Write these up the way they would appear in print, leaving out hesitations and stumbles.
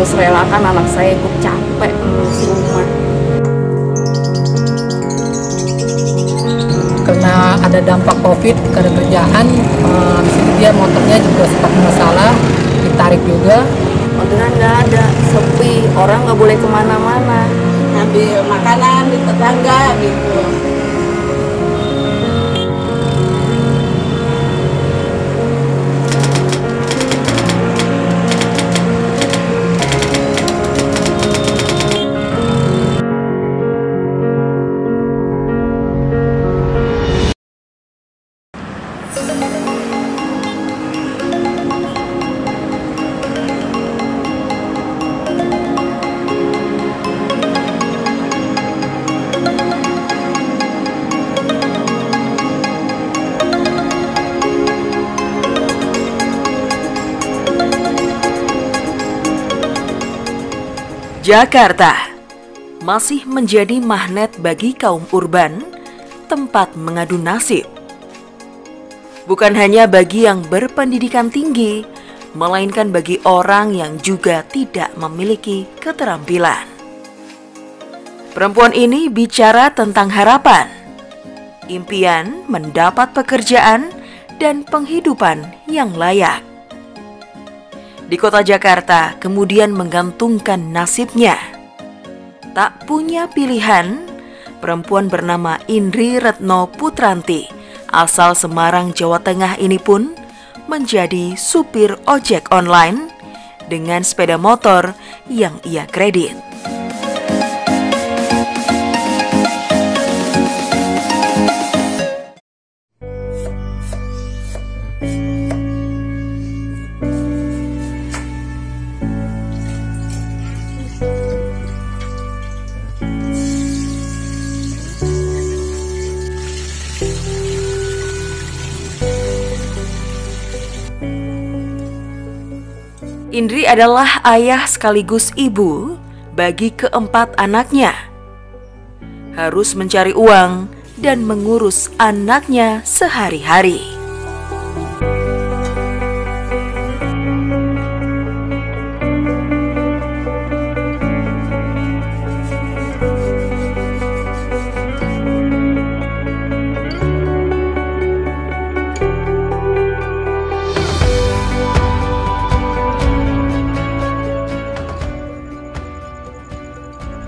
harus relakan anak saya ikut capek ngurus rumah. Karena ada dampak COVID, karena kerjaan, di sini dia motornya juga sempat masalah, ditarik juga. Orderan nggak ada, sepi, orang nggak boleh kemana-mana. Ambil makanan di tetangga gitu. Jakarta masih menjadi magnet bagi kaum urban, tempat mengadu nasib. Bukan hanya bagi yang berpendidikan tinggi, melainkan bagi orang yang juga tidak memiliki keterampilan. Perempuan ini bicara tentang harapan, impian mendapat pekerjaan dan penghidupan yang layak. Di kota Jakarta kemudian menggantungkan nasibnya. Tak punya pilihan, perempuan bernama Indri Retno Putranti asal Semarang, Jawa Tengah ini pun menjadi supir ojek online dengan sepeda motor yang ia kredit. Indri adalah ayah sekaligus ibu bagi keempat anaknya. Harus mencari uang dan mengurus anaknya sehari-hari.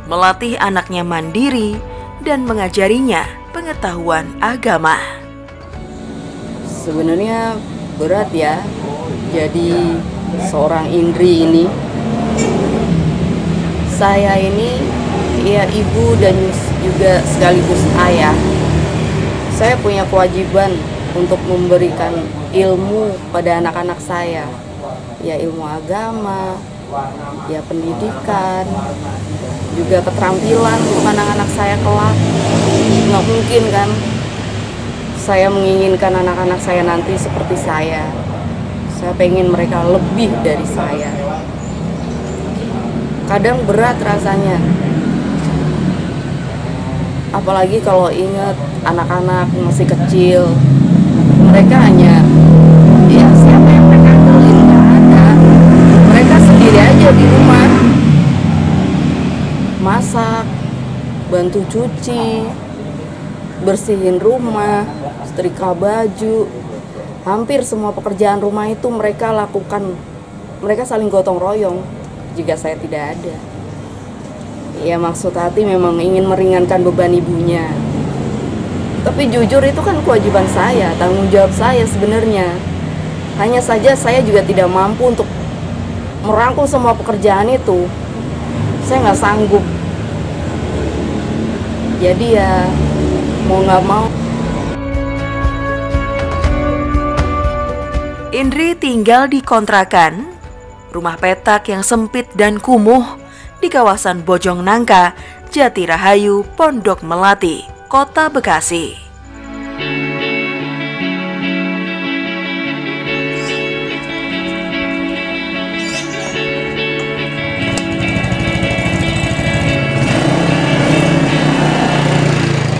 Melatih anaknya mandiri dan mengajarinya pengetahuan agama. Sebenarnya berat ya, jadi seorang Indri ini. Saya ini ya ibu dan juga sekaligus ayah. Saya punya kewajiban untuk memberikan ilmu pada anak-anak saya. Ya ilmu agama, ya pendidikan, juga keterampilan untuk anak-anak saya kelak. Nggak mungkin kan saya menginginkan anak-anak saya nanti seperti saya. Saya pengen mereka lebih dari saya. Kadang berat rasanya, apalagi kalau ingat anak-anak masih kecil. Mereka hanya ya siapa yang mereka andelin, nggak ada. Mereka sendiri aja di rumah, masak, bantu cuci, bersihin rumah, setrika baju. Hampir semua pekerjaan rumah itu mereka lakukan. Mereka saling gotong royong jika saya tidak ada. Ya maksud hati memang ingin meringankan beban ibunya. Tapi jujur itu kan kewajiban saya, tanggung jawab saya sebenarnya. Hanya saja saya juga tidak mampu untuk merangkul semua pekerjaan itu. Saya nggak sanggup. Jadi ya mau nggak mau. Indri tinggal di kontrakan, rumah petak yang sempit dan kumuh di kawasan Bojong Nangka, Jatirahayu, Pondok Melati, Kota Bekasi.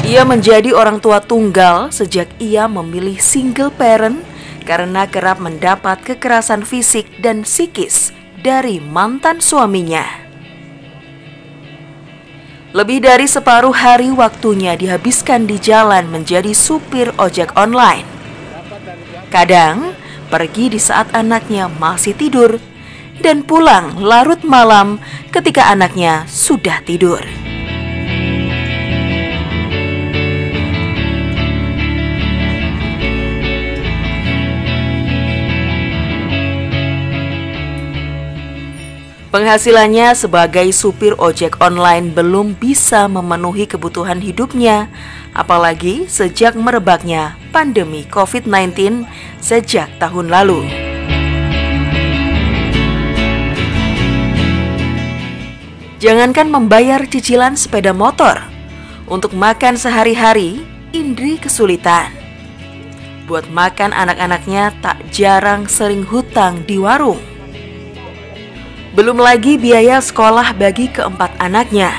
Ia menjadi orang tua tunggal sejak ia memilih single parent karena kerap mendapat kekerasan fisik dan psikis dari mantan suaminya. Lebih dari separuh hari waktunya dihabiskan di jalan menjadi supir ojek online. Kadang pergi di saat anaknya masih tidur dan pulang larut malam ketika anaknya sudah tidur. Penghasilannya sebagai supir ojek online belum bisa memenuhi kebutuhan hidupnya, apalagi sejak merebaknya pandemi COVID-19 sejak tahun lalu. Jangankan membayar cicilan sepeda motor, untuk makan sehari-hari, Indri kesulitan. Buat makan anak-anaknya tak jarang sering hutang di warung. Belum lagi biaya sekolah bagi keempat anaknya.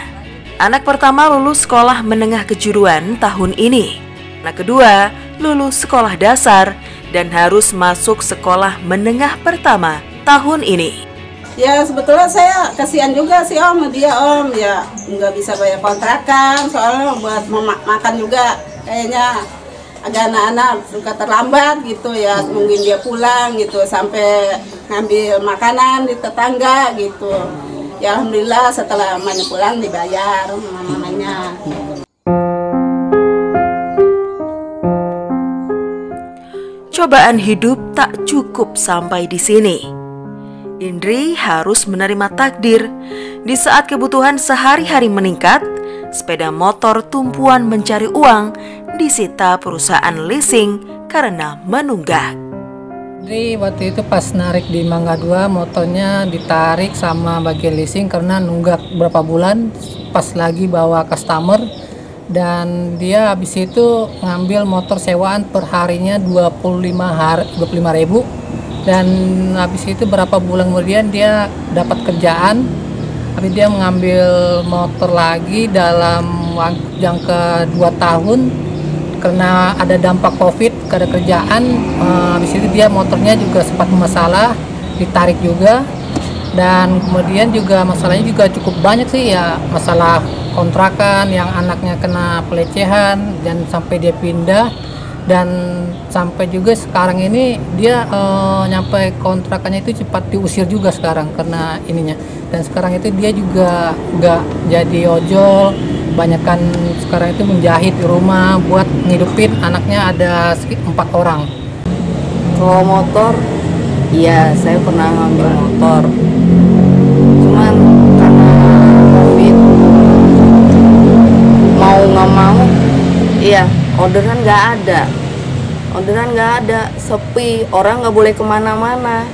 Anak pertama lulus sekolah menengah kejuruan tahun ini. Anak kedua lulus sekolah dasar dan harus masuk sekolah menengah pertama tahun ini. Ya sebetulnya saya kasihan juga sih Om, dia Om, ya nggak bisa bayar kontrakan, soalnya buat makan juga kayaknya agak anak-anak suka terlambat gitu ya, mungkin dia pulang gitu sampai ngambil makanan di tetangga gitu. Ya alhamdulillah setelah mamanya pulang dibayar sama mamanya. Cobaan hidup tak cukup sampai di sini. Indri harus menerima takdir di saat kebutuhan sehari-hari meningkat, sepeda motor tumpuan mencari uang disita perusahaan leasing karena menunggak. Jadi waktu itu pas narik di Mangga 2 motornya ditarik sama bagian leasing karena nunggak berapa bulan, pas lagi bawa customer dan dia habis itu ngambil motor sewaan per harinya 25.000 dan habis itu berapa bulan kemudian dia dapat kerjaan, tapi dia mengambil motor lagi dalam jangka 2 tahun karena ada dampak COVID, ada kerjaan. Habis itu dia motornya juga sempat masalah, ditarik juga, dan kemudian juga masalahnya juga cukup banyak sih ya, masalah kontrakan yang anaknya kena pelecehan dan sampai dia pindah, dan sampai juga sekarang ini dia nyampe kontrakannya itu cepat diusir juga sekarang karena ininya. Dan sekarang itu dia juga nggak jadi ojol, banyakkan sekarang itu menjahit di rumah buat ngidupin anaknya, ada 4 orang. Kalau motor, iya saya pernah ngambil motor. Cuman karena COVID, mau nggak mau, iya orderan nggak ada, sepi, orang nggak boleh kemana-mana.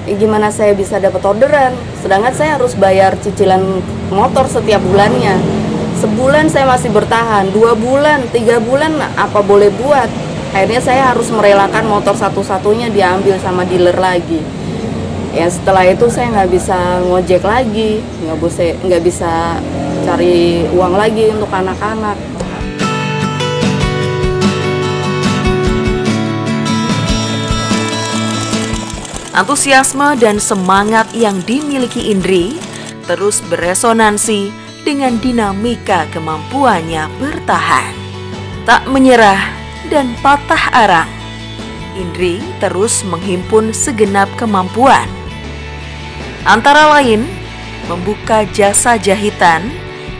Gimana saya bisa dapat orderan? Sedangkan saya harus bayar cicilan motor setiap bulannya. Sebulan saya masih bertahan, 2 bulan, 3 bulan apa boleh buat. Akhirnya saya harus merelakan motor satu-satunya diambil sama dealer lagi. Ya setelah itu saya nggak bisa ngojek lagi, nggak bisa cari uang lagi untuk anak-anak. Antusiasme dan semangat yang dimiliki Indri terus beresonansi dengan dinamika kemampuannya bertahan. Tak menyerah dan patah arang, Indri terus menghimpun segenap kemampuan. Antara lain, membuka jasa jahitan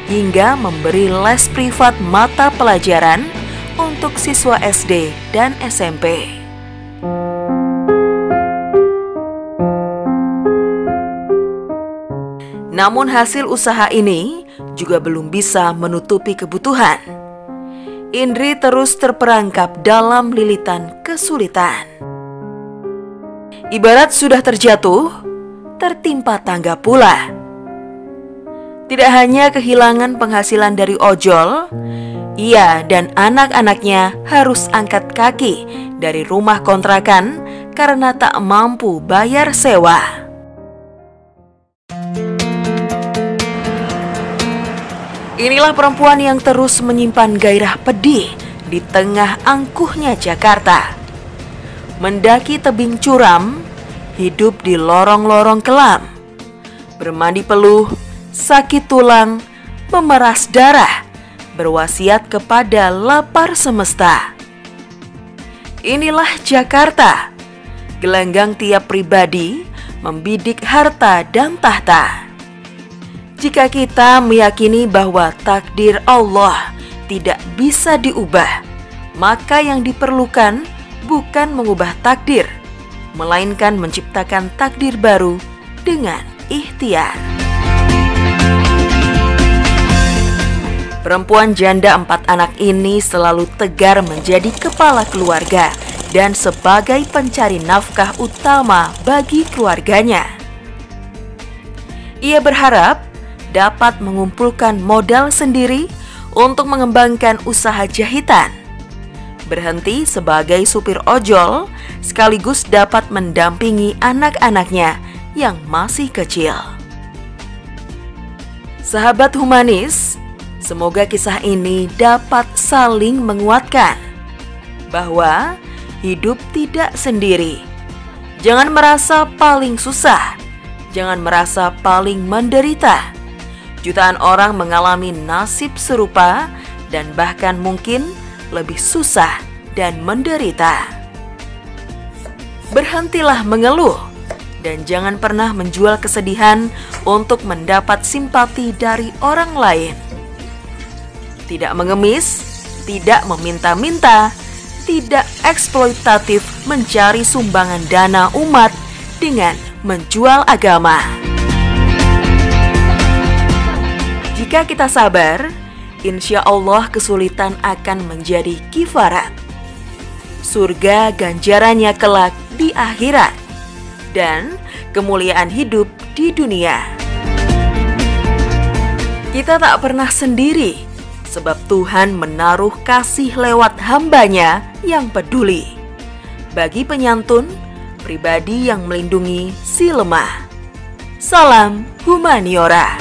hingga memberi les privat mata pelajaran untuk siswa SD dan SMP. Namun hasil usaha ini juga belum bisa menutupi kebutuhan. Indri terus terperangkap dalam lilitan kesulitan. Ibarat sudah terjatuh, tertimpa tangga pula. Tidak hanya kehilangan penghasilan dari ojol, ia dan anak-anaknya harus angkat kaki dari rumah kontrakan karena tak mampu bayar sewa. Inilah perempuan yang terus menyimpan gairah pedih di tengah angkuhnya Jakarta. Mendaki tebing curam, hidup di lorong-lorong kelam, bermandi peluh, sakit tulang, memeras darah, berwasiat kepada lapar semesta. Inilah Jakarta, gelanggang tiap pribadi, membidik harta dan tahta. Jika kita meyakini bahwa takdir Allah tidak bisa diubah, maka yang diperlukan bukan mengubah takdir, melainkan menciptakan takdir baru dengan ikhtiar. Perempuan janda 4 anak ini selalu tegar menjadi kepala keluarga dan sebagai pencari nafkah utama bagi keluarganya. Ia berharap dapat mengumpulkan modal sendiri untuk mengembangkan usaha jahitan, berhenti sebagai supir ojol, sekaligus dapat mendampingi anak-anaknya yang masih kecil. Sahabat humanis, semoga kisah ini dapat saling menguatkan bahwa hidup tidak sendiri. Jangan merasa paling susah, jangan merasa paling menderita. Jutaan orang mengalami nasib serupa dan bahkan mungkin lebih susah dan menderita. Berhentilah mengeluh dan jangan pernah menjual kesedihan untuk mendapat simpati dari orang lain. Tidak mengemis, tidak meminta-minta, tidak eksploitatif mencari sumbangan dana umat dengan menjual agama. Jika kita sabar, insya Allah kesulitan akan menjadi kifarat. Surga ganjarannya kelak di akhirat, dan kemuliaan hidup di dunia. Kita tak pernah sendiri, sebab Tuhan menaruh kasih lewat hamba-Nya yang peduli. Bagi penyantun, pribadi yang melindungi si lemah. Salam humaniora.